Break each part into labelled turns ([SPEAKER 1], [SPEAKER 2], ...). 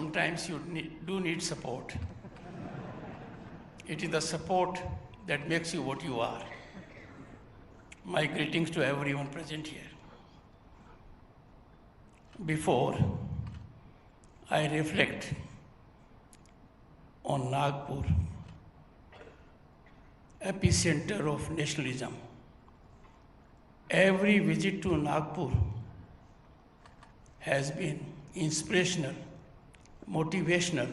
[SPEAKER 1] sometimes you do need support. It is the support that makes you what you are. My greetings to everyone present here. Before I reflect on Nagpur, epicenter of nationalism, every visit to Nagpur has been inspirational, motivational,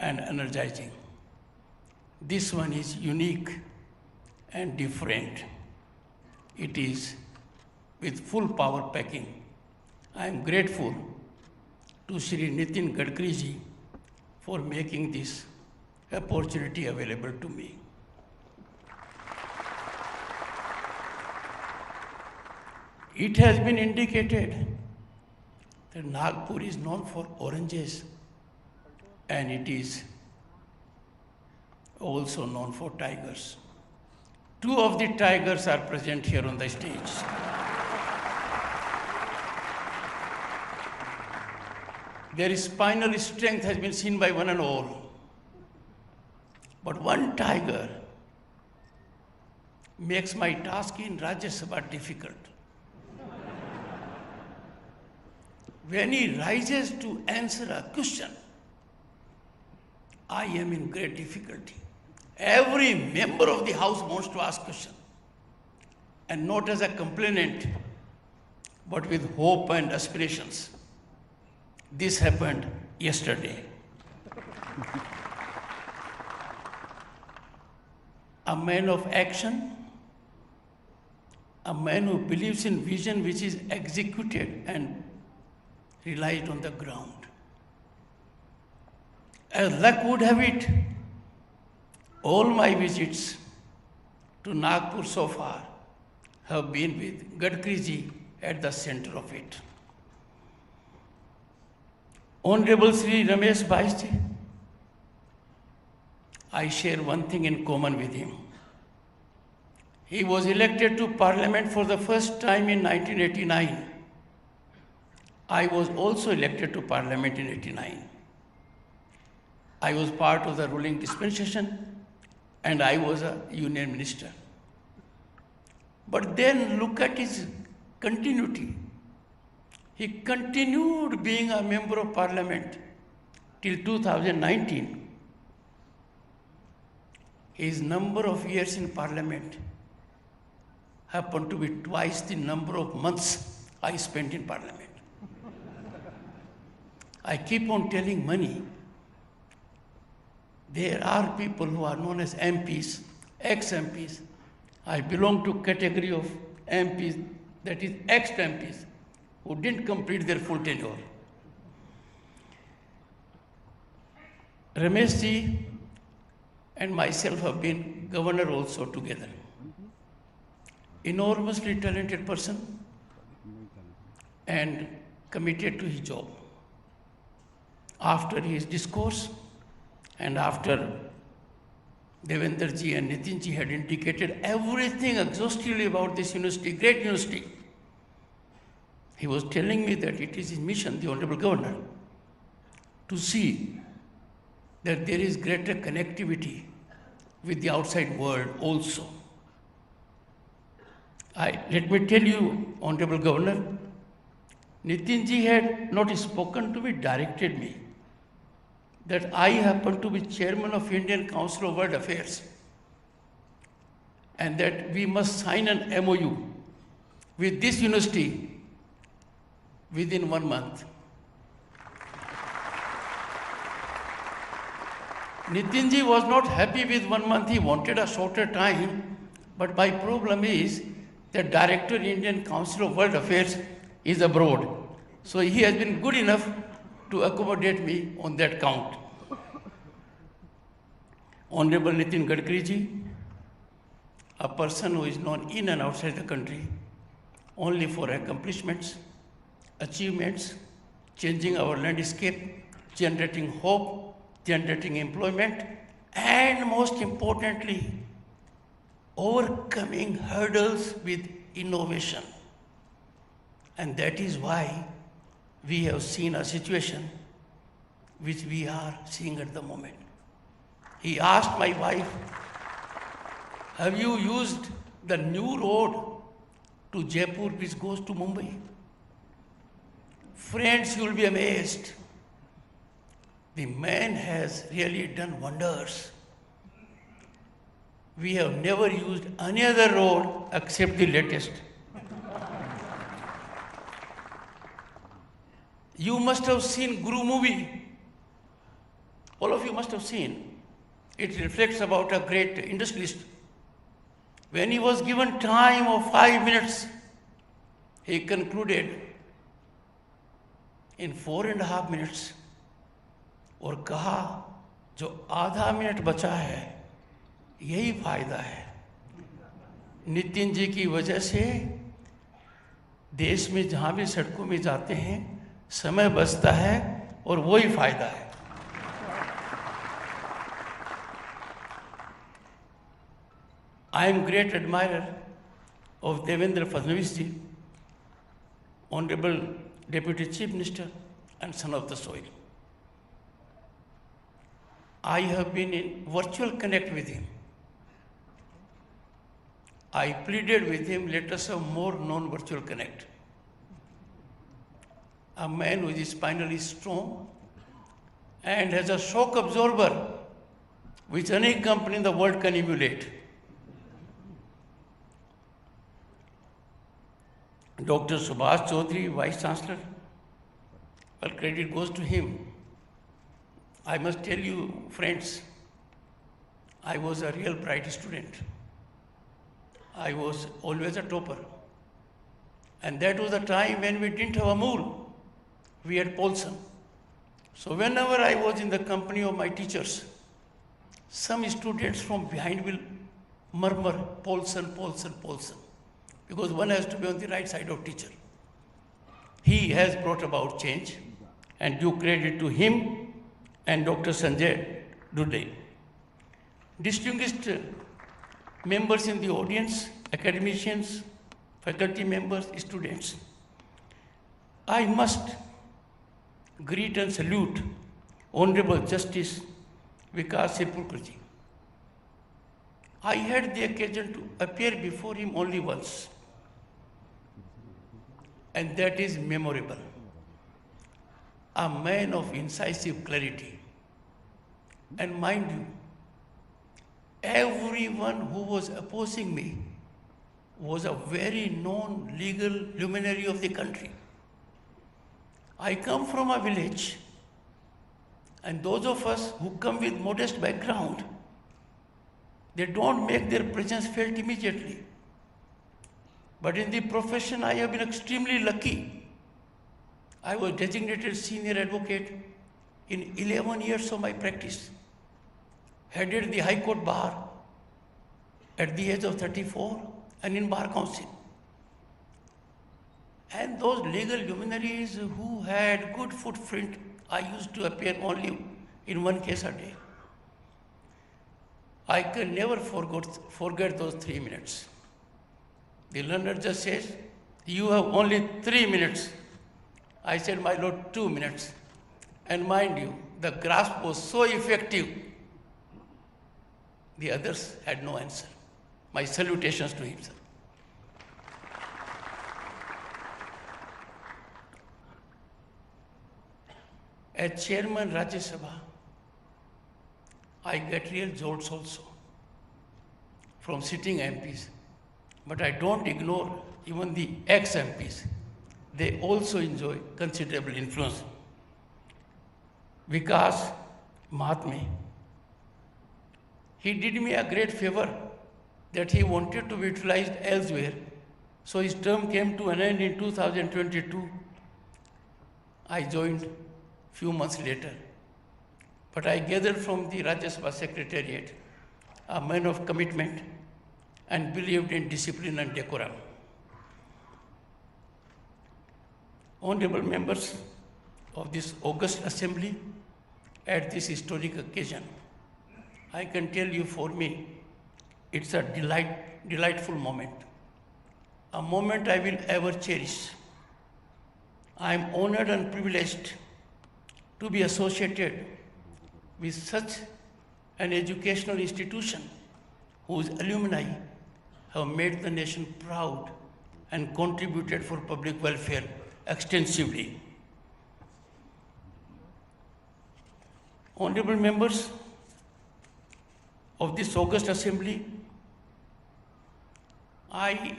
[SPEAKER 1] and energizing. This one is unique and different. It is with full power packing. I am grateful to Shri Nitin Gadkari ji for making this opportunity available to me. It has been indicated that Nagpur is known for oranges, and it is also known for tigers. Two of the tigers are present here on the stage. Their spinal strength has been seen by one and all. But one tiger makes my task in Rajya Sabha difficult. When he rises to answer a question, I am in great difficulty. Every member of the house wants to ask questions, and not as a complainant, but with hope and aspirations. This happened yesterday. A man of action, a man who believes in vision which is executed and relied on the ground. As luck would have it, all my visits to Nagpur so far have been with Gadkari ji at the center of it. Honorable Sri Ramesh Bhai ji, I share one thing in common with him. He was elected to Parliament for the first time in 1989. I was also elected to Parliament in 1989. I was part of the ruling dispensation and I was a union minister. But then look at his continuity. He continued being a member of Parliament till 2019. His number of years in Parliament happened to be twice the number of months I spent in Parliament. I keep on telling Mani, there are people who are known as MPs, ex-MPs. I belong to category of MPs, that is ex-MPs, who didn't complete their full tenure. Ramesh ji and myself have been governor also together. Enormously talented person and committed to his job. After his discourse and after Devendra ji and Nitin ji had indicated everything exhaustively about this university, great university, he was telling me that it is his mission, the Honorable Governor, to see that there is greater connectivity with the outside world also. Let me tell you, Honorable Governor, Nitin ji had not spoken to me, directed me, that I happen to be chairman of Indian Council of World Affairs and that we must sign an MOU with this university within 1 month. Nitin ji was not happy with 1 month, he wanted a shorter time, but my problem is that Director Indian Council of World Affairs is abroad. So he has been good enough to accommodate me on that count. Honorable Nitin Gadkari ji, a person who is known in and outside the country only for accomplishments, achievements, changing our landscape, generating hope, generating employment, and most importantly, overcoming hurdles with innovation. And that is why we have seen a situation which we are seeing at the moment. He asked my wife, have you used the new road to Jaipur which goes to Mumbai? Friends, you will be amazed. The man has really done wonders. We have never used any other road except the latest. You must have seen Guru movie. All of you must have seen. It reflects about a great industrialist. When he was given time of 5 minutes, he concluded in 4.5 minutes और कहा जो आधा minute बचा है यही फायदा है। नितिन जी की वजह से देश में जहाँ भी सड़कों में जाते हैं समय बचता है और वही फायदा है। I am great admirer of Devendra Fadnavis ji, Honorable Deputy Chief Minister and son of the soil. I have been in virtual connect with him. I pleaded with him, let us have more non-virtual connect. A man who is spinally strong and has a shock absorber which any company in the world can emulate. Dr. Subhash Chaudhary, Vice Chancellor, well, credit goes to him. I must tell you, friends, I was a real bright student. I was always a topper. And that was the time when we didn't have Amul. We had Paulson. So whenever I was in the company of my teachers, some students from behind will murmur, Paulson, Paulson, Paulson. Because one has to be on the right side of teacher. He has brought about change, and due credit to him and Dr. Sanjay Dude. Distinguished members in the audience, academicians, faculty members, students, I must greet and salute Honorable Justice Vikas Sepulkar ji. I had the occasion to appear before him only once, and that is memorable. A man of incisive clarity. And mind you, everyone who was opposing me was a very known legal luminary of the country. I come from a village, and those of us who come with modest background, they don't make their presence felt immediately. But in the profession, I have been extremely lucky. I was designated senior advocate in 11 years of my practice. Headed the High Court bar at the age of 34 and in Bar Council. And those legal luminaries who had good footprint, I used to appear only in one case a day. I can never forget those 3 minutes. The learned judge says, you have only 3 minutes. I said, my lord, 2 minutes. And mind you, the grasp was so effective, the others had no answer. My salutations to him, sir. As chairman Rajya Sabha, I get real jolts also from sitting MPs. But I don't ignore even the ex-MPs. They also enjoy considerable influence. Vikas Mahatme, he did me a great favor that he wanted to be utilized elsewhere. So his term came to an end in 2022. I joined few months later. But I gathered from the Rajya Sabha Secretariat a man of commitment and believed in discipline and decorum. Honorable members of this august assembly, at this historic occasion, I can tell you, for me, it's a delightful moment, a moment I will ever cherish. I am honored and privileged to be associated with such an educational institution whose alumni have made the nation proud and contributed for public welfare extensively. Honorable members of this august assembly, I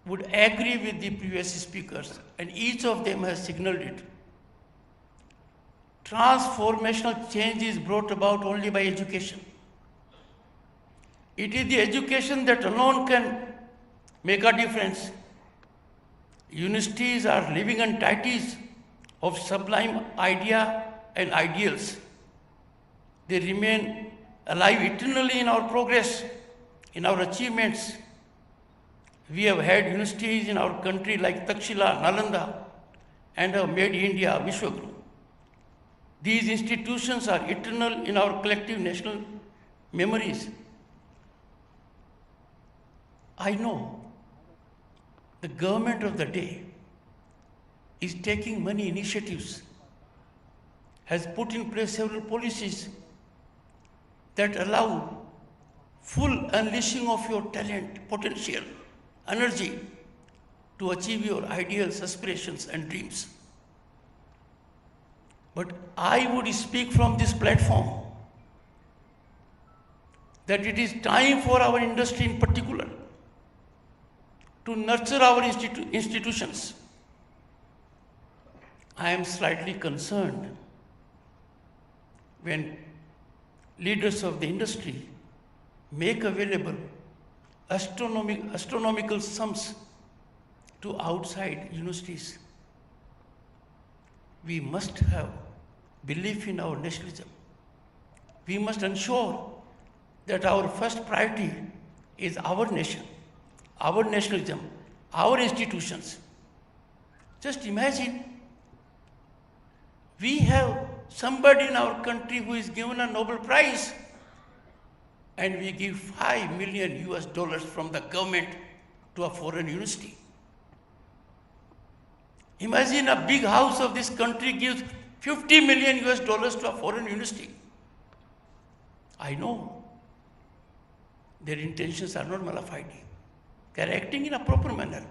[SPEAKER 1] would agree with the previous speakers, and each of them has signaled it. Transformational change is brought about only by education. It is the education that alone can make a difference. Universities are living entities of sublime idea and ideals. They remain alive eternally in our progress, in our achievements. We have had universities in our country like Takshila, Nalanda, and have made India Vishwaguru. These institutions are eternal in our collective national memories. I know the government of the day is taking many initiatives, has put in place several policies that allow full unleashing of your talent, potential, energy to achieve your ideals, aspirations, and dreams. But I would speak from this platform that it is time for our industry in particular to nurture our institutions. I am slightly concerned when leaders of the industry make available astronomical sums to outside universities. We must have belief in our nationalism. We must ensure that our first priority is our nation, our nationalism, our institutions. Just imagine, we have somebody in our country who is given a Nobel Prize, and we give $5 million from the government to a foreign university. Imagine a big house of this country gives $50 million to a foreign university. I know their intentions are not mala fide. They are acting in a proper manner.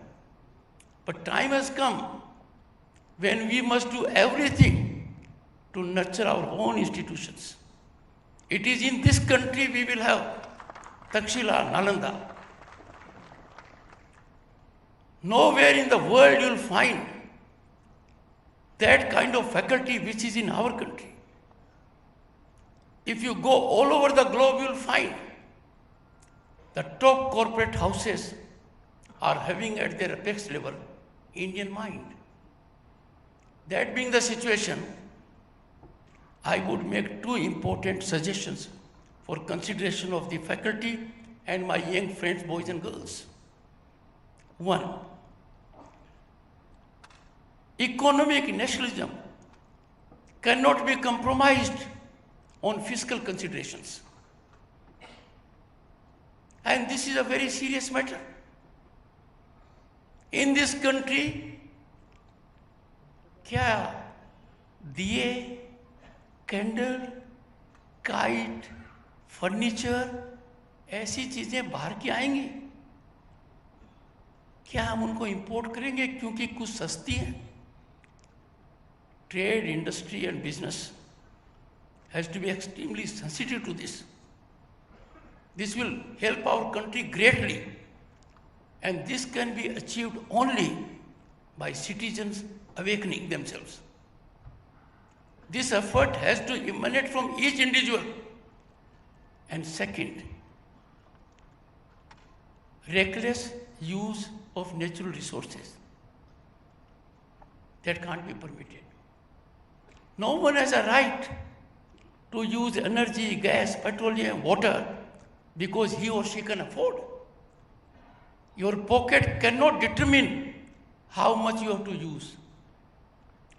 [SPEAKER 1] But time has come when we must do everything to nurture our own institutions. It is in this country we will have Takshila, Nalanda. Nowhere in the world you will find that kind of faculty which is in our country. If you go all over the globe, you will find the top corporate houses are having at their apex level Indian mind. That being the situation, I would make two important suggestions for consideration of the faculty and my young friends, boys and girls. One, economic nationalism cannot be compromised on fiscal considerations. And this is a very serious matter. In this country, क्या दिए, candle, kite, furniture, ऐसी चीजें बाहर की आएंगी? क्या हम उनको इंपोर्ट करेंगे क्योंकि कुछ सस्ती हैं? Trade, industry and business has to be extremely sensitive to this. This will help our country greatly, and this can be achieved only by citizens awakening themselves. This effort has to emanate from each individual. And second, reckless use of natural resources. That can't be permitted. No one has a right to use energy, gas, petroleum, water because he or she can afford. Your pocket cannot determine how much you have to use,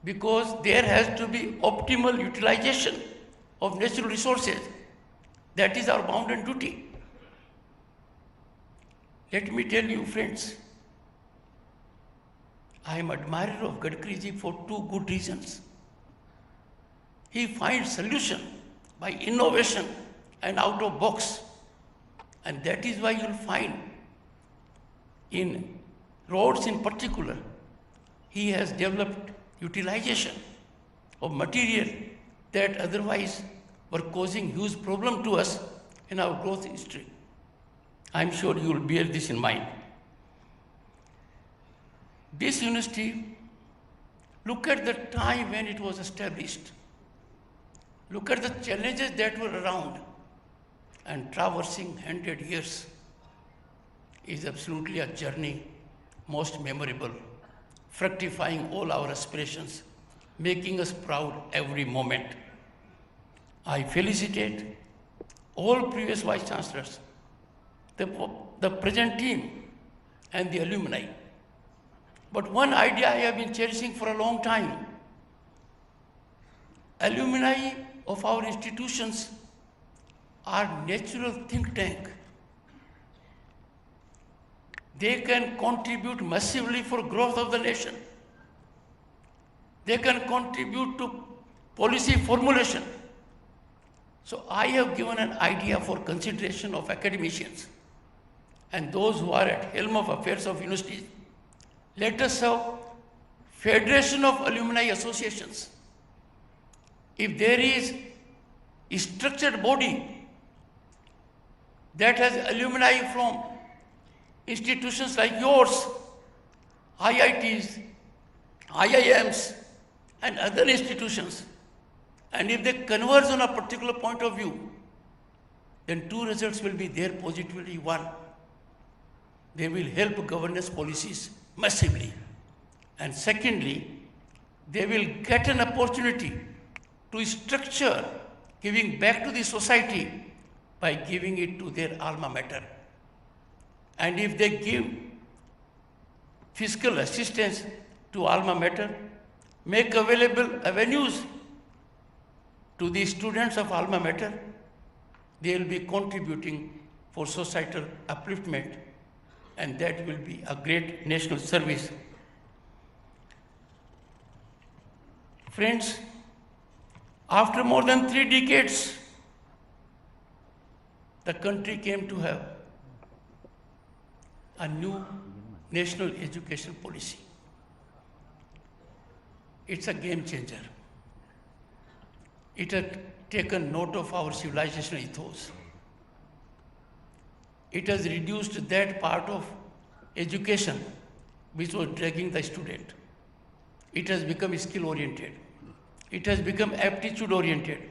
[SPEAKER 1] because there has to be optimal utilization of natural resources. That is our bounden duty. Let me tell you, friends, I am admirer of Gadkari ji for two good reasons. He finds solution by innovation and out of box. And that is why you'll find in roads in particular, he has developed utilization of material that otherwise were causing huge problem to us in our growth history. I'm sure you will bear this in mind. This university, look at the time when it was established. Look at the challenges that were around, and traversing 100 years is absolutely a journey most memorable, fructifying all our aspirations, making us proud every moment. I felicitate all previous Vice Chancellors, the present team, and the alumni. But one idea I have been cherishing for a long time. Alumni of our institutions are natural think tank. They can contribute massively for growth of the nation. They can contribute to policy formulation. So I have given an idea for consideration of academicians and those who are at helm of affairs of universities. Let us have Federation of Alumni Associations. If there is a structured body that has alumni from institutions like yours, IITs, IIMs, and other institutions, and if they converge on a particular point of view, then two results will be there positively. One, they will help governance policies massively. And secondly, they will get an opportunity to structure giving back to the society by giving it to their alma mater. And if they give fiscal assistance to alma mater, make available avenues to the students of alma mater, they will be contributing for societal upliftment, and that will be a great national service. Friends, after more than 3 decades, the country came to have a new national education policy. It's a game changer. It has taken note of our civilizational ethos. It has reduced that part of education which was dragging the student. It has become skill-oriented. It has become aptitude-oriented.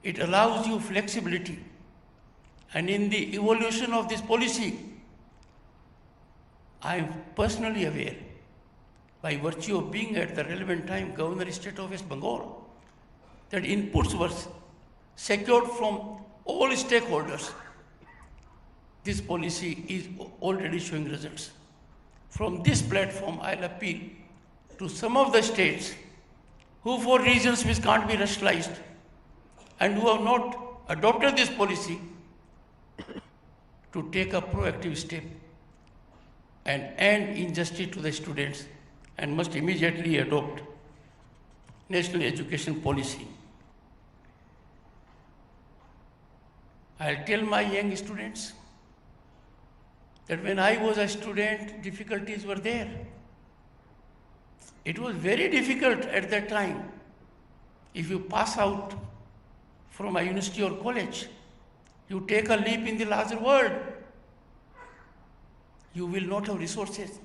[SPEAKER 1] It allows you flexibility. And in the evolution of this policy, I am personally aware, by virtue of being at the relevant time Governor State of West Bengal, that inputs were secured from all stakeholders. This policy is already showing results. From this platform, I'll appeal to some of the states who, for reasons which can't be rationalized and who have not adopted this policy, to take a proactive step and end injustice to the students, and must immediately adopt national education policy. I'll tell my young students that when I was a student, difficulties were there. It was very difficult at that time. If you pass out from a university or college, you take a leap in the larger world, you will not have resources.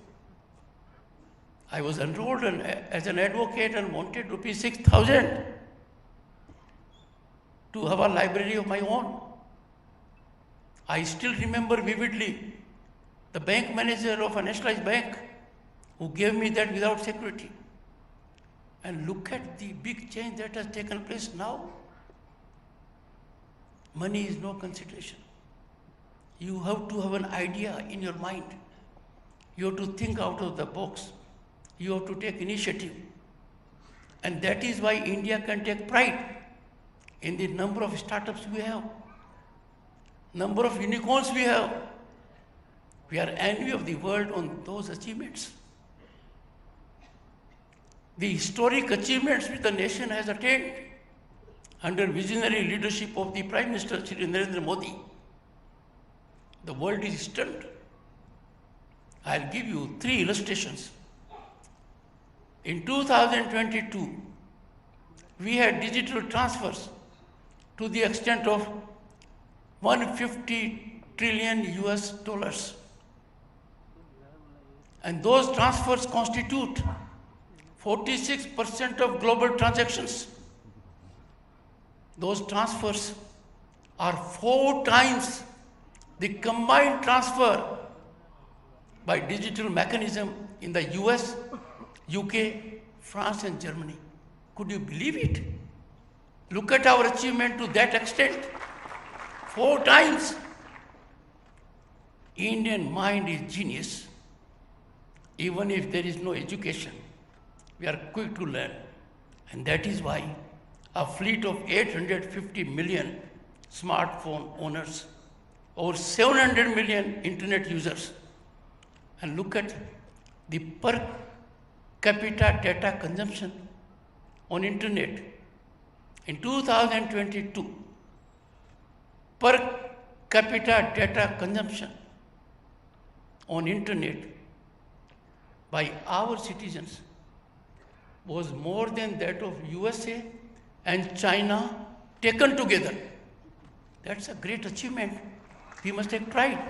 [SPEAKER 1] I was enrolled as an advocate and wanted rupees 6,000 to have a library of my own. I still remember vividly the bank manager of a nationalized bank who gave me that without security. And look at the big change that has taken place now. Money is no consideration. You have to have an idea in your mind. You have to think out of the box. You have to take initiative. And that is why India can take pride in the number of startups we have, number of unicorns we have. We are envy of the world on those achievements. the historic achievements which the nation has attained under visionary leadership of the Prime Minister Shri Narendra Modi. The world is stunned. I'll give you 3 illustrations. In 2022, we had digital transfers to the extent of 150 trillion US dollars. And those transfers constitute 46% of global transactions. Those transfers are 4 times the combined transfer by digital mechanism in the US, UK, France and Germany. Could you believe it? Look at our achievement to that extent. 4 times. Indian mind is genius. Even if there is no education, we are quick to learn. And that is why a fleet of 850 million smartphone owners, over 700 million internet users, and look at the per capita data consumption on internet. In 2022, per capita data consumption on internet by our citizens was more than that of USA and China taken together. That's a great achievement. We must take pride.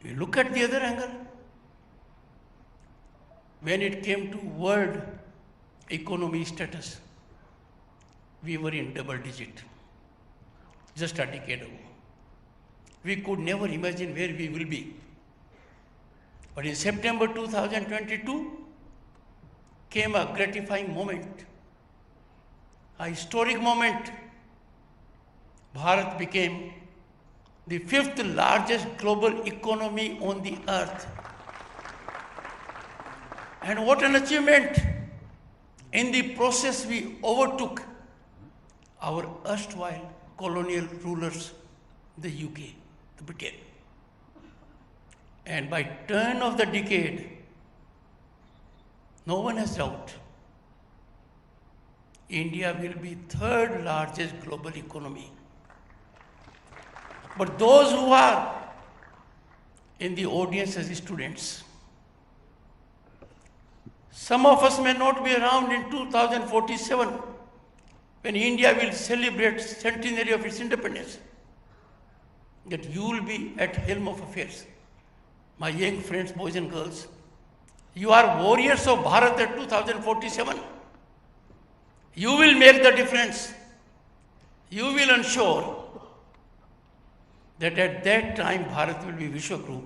[SPEAKER 1] We look at the other angle. When it came to world economy status, we were in double digit just a decade ago. We could never imagine where we will be. But in September 2022 came a gratifying moment, a historic moment. Bharat became the 5th largest global economy on the earth. And what an achievement! In the process, we overtook our erstwhile colonial rulers, the UK, the Britain. And by turn of the decade, no one has doubt, India will be 3rd largest global economy. But those who are in the audience as students, some of us may not be around in 2047 when India will celebrate centenary of its independence. That you will be at helm of affairs. My young friends, boys and girls, you are warriors of Bharat at 2047. You will make the difference. You will ensure that at that time Bharat will be Vishwaguru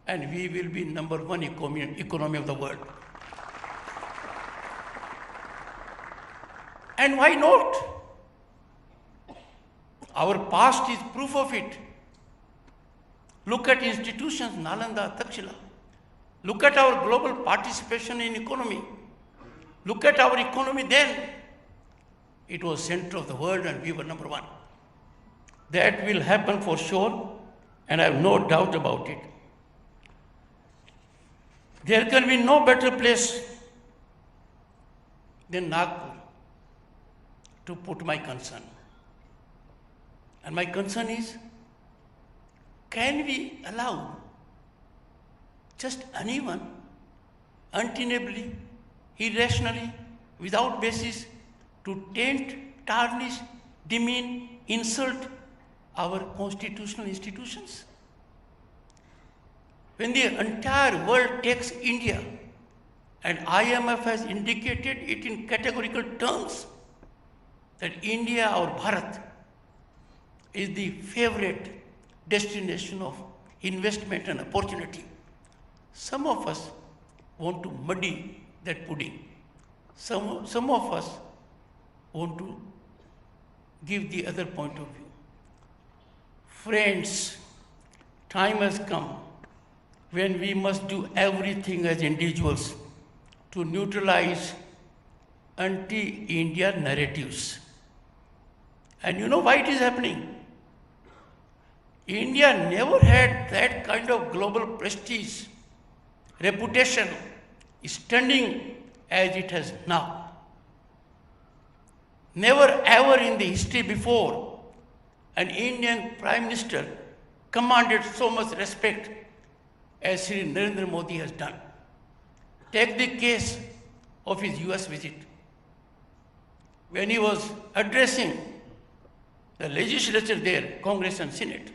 [SPEAKER 1] and we will be number 1 economy of the world. And why not? Our past is proof of it. Look at institutions, Nalanda, Takshila. Look at our global participation in economy. Look at our economy then. It was center of the world and we were number 1. That will happen for sure, and I have no doubt about it. There can be no better place than Nagpur to put my concern. And my concern is, can we allow just anyone, untenably, irrationally, without basis, to taint, tarnish, demean, insult our constitutional institutions? When the entire world takes India, and IMF has indicated it in categorical terms, that India or Bharat is the favorite destination of investment and opportunity, some of us want to muddy that pudding. Some of us want to give the other point of view. Friends, time has come when we must do everything as individuals to neutralize anti-India narratives. And you know why it is happening? India never had that kind of global prestige, reputation, standing as it has now. Never ever in the history before an Indian Prime Minister commanded so much respect as Sri Narendra Modi has done. Take the case of his US visit. When he was addressing the legislature there, Congress and Senate,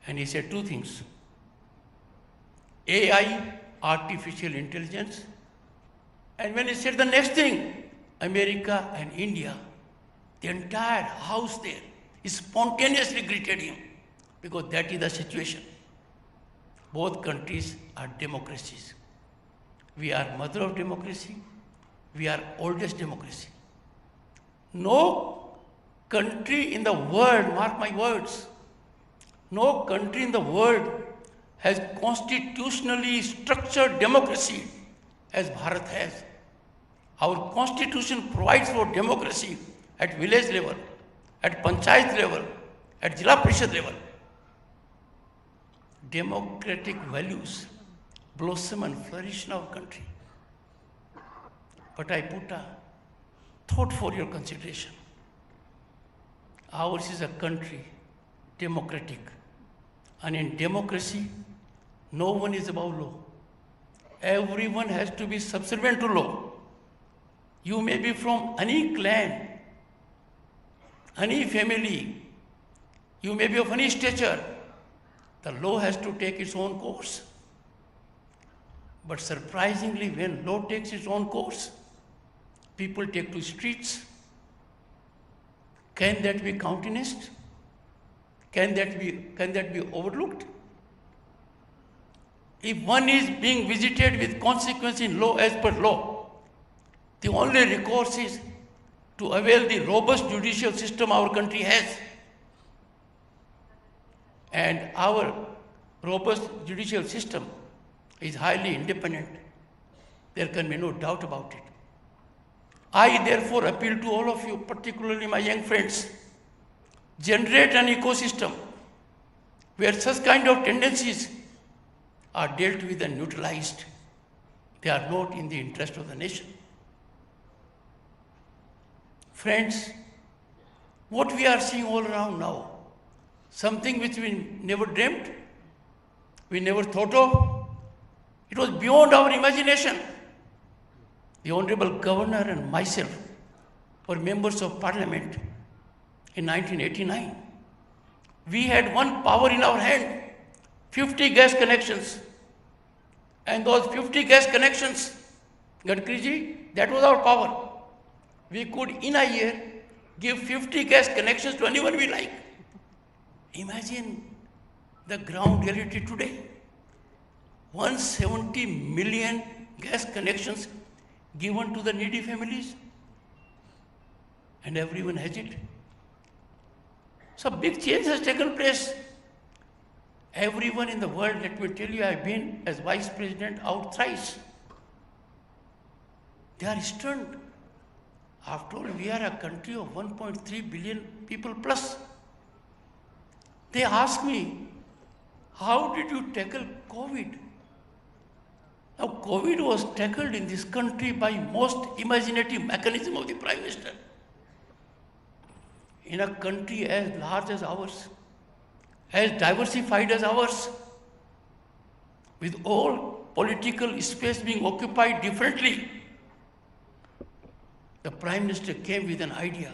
[SPEAKER 1] and he said two things: AI, artificial intelligence, and when he said the next thing, America and India, the entire house there spontaneously greeted him, because that is the situation. Both countries are democracies. We are mother of democracy. We are oldest democracy. No country in the world, mark my words, no country in the world has constitutionally structured democracy as Bharat has. Our constitution provides for democracy at village level, at panchayat level, at Jila Parishad level. Democratic values blossom and flourish in our country. But I put a thought for your consideration. Ours is a country, democratic. And in democracy, no one is above law. Everyone has to be subservient to law. You may be from any clan, any family, you may be of any stature. The law has to take its own course. But surprisingly, when law takes its own course, people take to streets. Can that be countenanced? Can that be overlooked? If one is being visited with consequence in law as per law, the only recourse is to avail the robust judicial system our country has. And our robust judicial system is highly independent. There can be no doubt about it. I therefore appeal to all of you, particularly my young friends, generate an ecosystem where such kind of tendencies are dealt with and neutralized. They are not in the interest of the nation. Friends, what we are seeing all around now, something which we never dreamt, we never thought of, it was beyond our imagination. The Honorable Governor and myself were members of Parliament in 1989. We had one power in our hand, 50 gas connections. And those 50 gas connections, Gadkari ji, that was our power. We could in a year give 50 gas connections to anyone we like. Imagine the ground reality today. 170 million gas connections given to the needy families, and everyone has it. So big change has taken place. Everyone in the world, let me tell you, I've been as Vice President out thrice. They are stunned. After all, we are a country of 1.3 billion people plus. They ask me, how did you tackle COVID? Now, COVID was tackled in this country by most imaginative mechanism of the Prime Minister. In a country as large as ours, as diversified as ours, with all political space being occupied differently, the Prime Minister came with an idea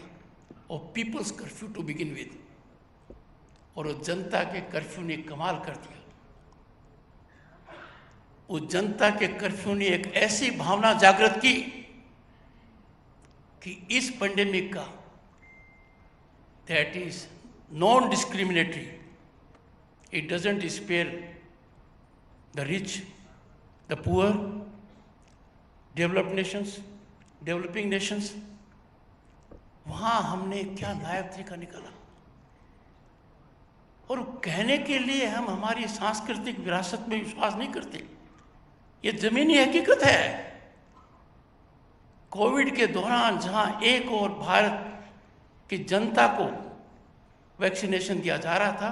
[SPEAKER 1] of people's curfew to begin with. और वो जनता के curfew ने कमाल कर दिया. उस जनता के curfew ने एक ऐसी भावना जागृत की कि इस पेंडेमिक का, that is non-discriminatory, it doesn't spare the rich, the poor, developed nations, developing nations. वहाँ हमने क्या नायब तरीका निकाला. और कहने के लिए हम हमारी सांस्कृतिक विरासत में विश्वास नहीं करते. ये जमीनी हकीकत है. कोविड के दौरान जहां एक और भारत की जनता को वैक्सीनेशन दिया जा रहा था,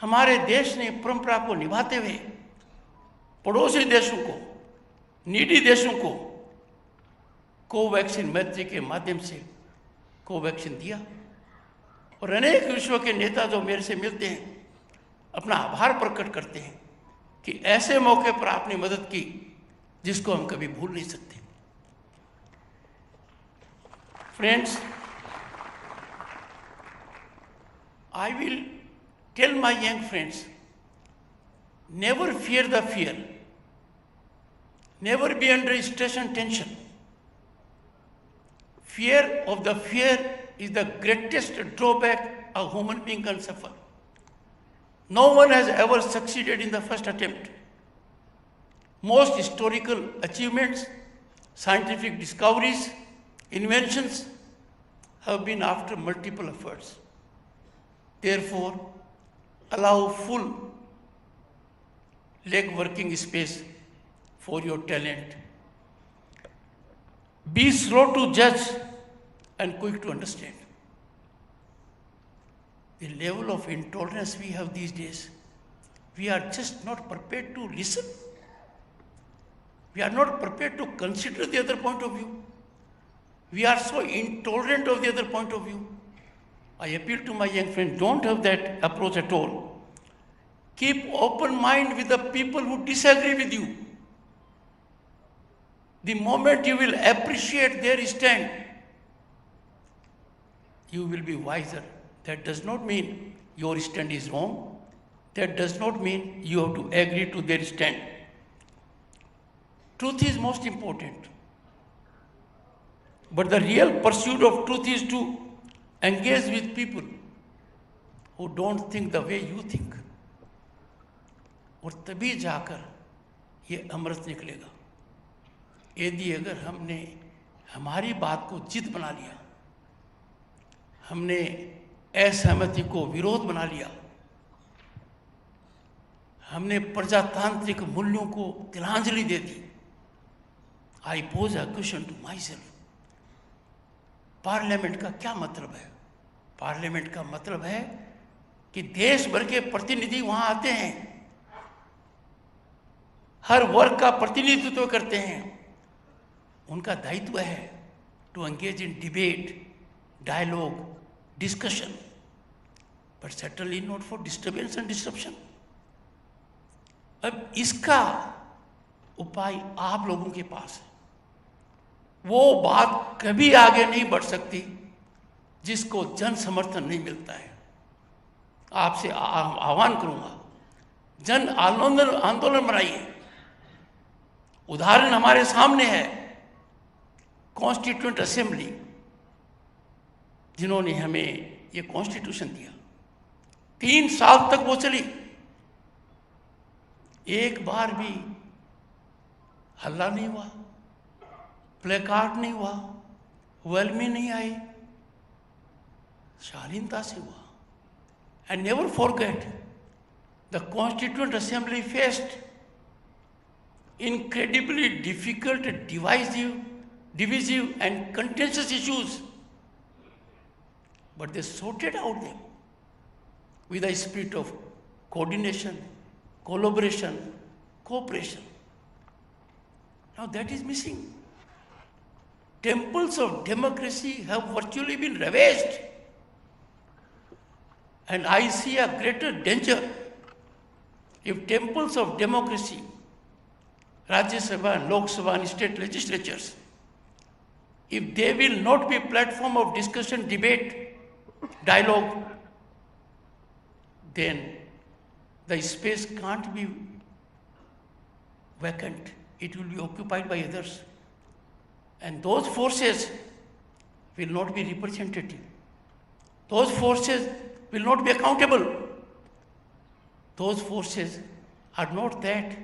[SPEAKER 1] हमारे देश ने परंपरा को निभाते हुए पड़ोसी देशों को, नीडी देशों को कोवैक्सीन मैत्री के माध्यम से कोवैक्सीन दिया। और अनेक विश्व के नेता जो मेरे से मिलते हैं अपना आभार प्रकट करते हैं कि ऐसे मौके पर आपने मदद की जिसको हम कभी भूल नहीं सकते। Friends, I will tell my young friends, never fear the fear, never be under stress and tension. Fear of the fear is the greatest drawback a human being can suffer. No one has ever succeeded in the first attempt. Most historical achievements, scientific discoveries, inventions have been after multiple efforts. Therefore, allow full leg working space for your talent. Be slow to judge and quick to understand. The level of intolerance we have these days, we are just not prepared to listen. We are not prepared to consider the other point of view. We are so intolerant of the other point of view. I appeal to my young friends, don't have that approach at all. Keep open mind with the people who disagree with you. The moment you will appreciate their stand, you will be wiser. That does not mean your stand is wrong. That does not mean you have to agree to their stand. Truth is most important. But the real pursuit of truth is to engage with people who don't think the way you think. और तभी जाकर ये अमृत निकलेगा। यदि अगर हमने हमारी बात को जिद बना लिया, हमने असहमति को विरोध बना लिया, हमने प्रजातांत्रिक मूल्यों को तिलांजलि दे दी, I pose a question to myself, parliament का क्या मतलब है? पार्लियामेंट का मतलब है कि देश भर के प्रतिनिधि वहां आते हैं, हर वर्ग का प्रतिनिधित्व करते हैं। उनका दायित्व है to engage in debate, dialogue, discussion, but certainly not for disturbance and disruption. अब इसका उपाय आप लोगों के पास है। वो बात कभी आगे नहीं बढ़ सकती जिसको जन समर्थन नहीं मिलता है। आपसे आह्वान करूंगा, जन आंदोलन बनाइए। उदाहरण हमारे सामने है, कॉन्स्टिट्यूएंट असेंबली, जिन्होंने हमें ये कॉन्स्टिट्यूशन दिया। 3 साल तक वो चली, एक बार भी हल्ला नहीं हुआ, प्लेकार्ड नहीं हुआ, वेलमी नहीं आई, शालीनता से हुआ। And never forget, the constituent assembly faced incredibly difficult, divisive and contentious issues, but they sorted out them with a spirit of coordination, collaboration, cooperation. Now that is missing. Temples of democracy have virtually been ravaged, and I see a greater danger if temples of democracy, Rajya Sabha, Lok Sabha and state legislatures, if they will not be platform of discussion, debate, dialogue, then the space can't be vacant. It will be occupied by others. And those forces will not be representative. Those forces will not be accountable. Those forces are not that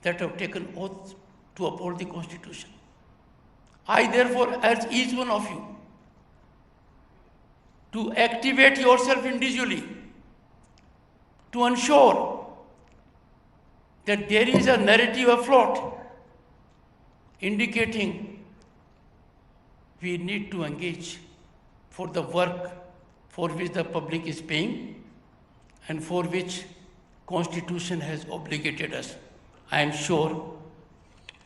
[SPEAKER 1] have taken oath to uphold the Constitution. I therefore urge each one of you to activate yourself individually to ensure that there is a narrative afloat indicating we need to engage for the work for which the public is paying and for which Constitution has obligated us. I am sure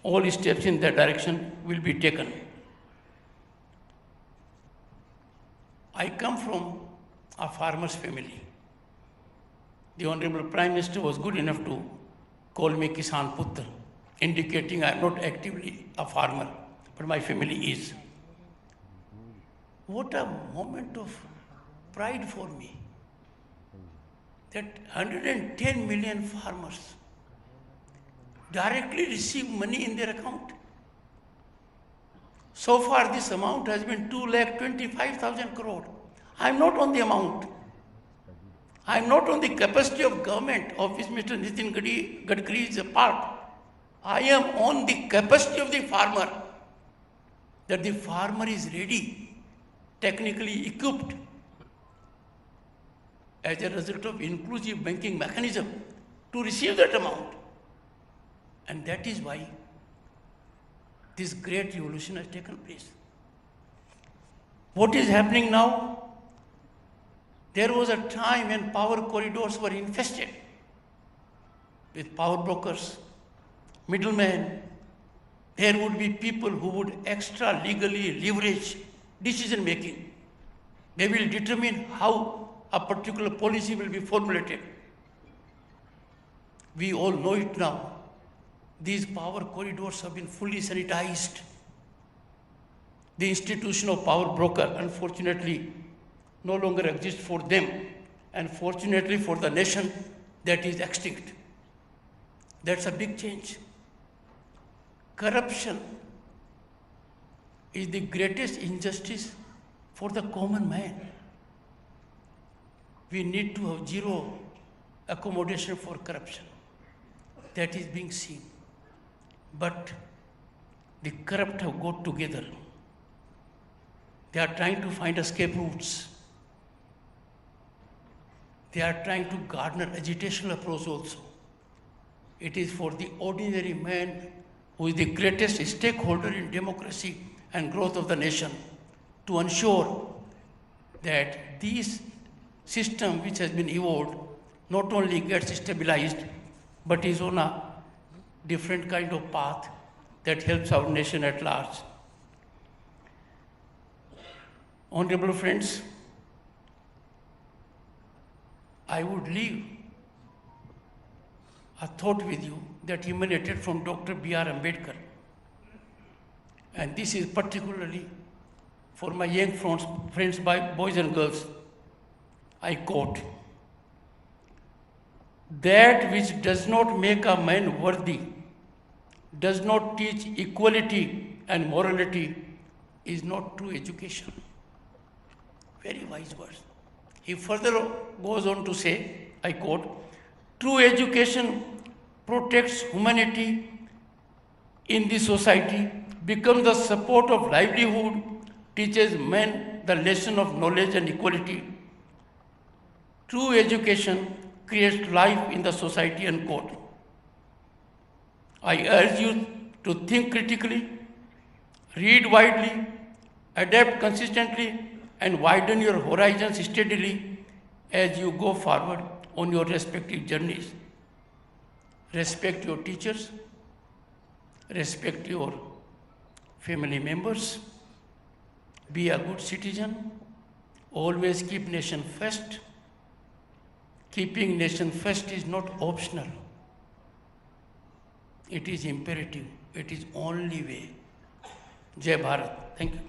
[SPEAKER 1] all steps in that direction will be taken. I come from a farmer's family. The Honorable Prime Minister was good enough to call me Kisan Putra, indicating I am not actively a farmer, but my family is. What a moment of pride for me that 110 million farmers directly receive money in their account. So far, this amount has been 2,25,000 crore. I am not on the amount. I am not on the capacity of government of which Mr. Gadkari is a part. I am on the capacity of the farmer, that the farmer is ready, technically equipped, as a result of inclusive banking mechanism, to receive that amount. And that is why this great revolution has taken place. What is happening now? There was a time when power corridors were infested with power brokers, middlemen. There would be people who would extra legally leverage decision making. They will determine how a particular policy will be formulated. We all know it now. These power corridors have been fully sanitized. The institution of power broker, unfortunately, no longer exists for them, and fortunately for the nation, that is extinct. That's a big change. Corruption is the greatest injustice for the common man. We need to have zero accommodation for corruption. That is being seen. But the corrupt have got together. They are trying to find escape routes. They are trying to garner agitational approach also. It is for the ordinary man, who is the greatest stakeholder in democracy and growth of the nation, to ensure that this system which has been evolved not only gets stabilized, but is on a different kind of path that helps our nation at large. Honorable friends, I would leave a thought with you that emanated from Dr. B.R. Ambedkar. And this is particularly for my young friends, boys and girls. I quote, "That which does not make a man worthy, does not teach equality and morality, is not true education." Very wise words. He further goes on to say, I quote, "True education protects humanity in the society, becomes the support of livelihood, teaches men the lesson of knowledge and equality. True education creates life in the society," unquote. I urge you to think critically, read widely, adapt consistently, and widen your horizons steadily as you go forward on your respective journeys. Respect your teachers, respect your family members, be a good citizen, always keep nation first. Keeping nation first is not optional. It is imperative. It is only way. Jai Bharat. Thank you.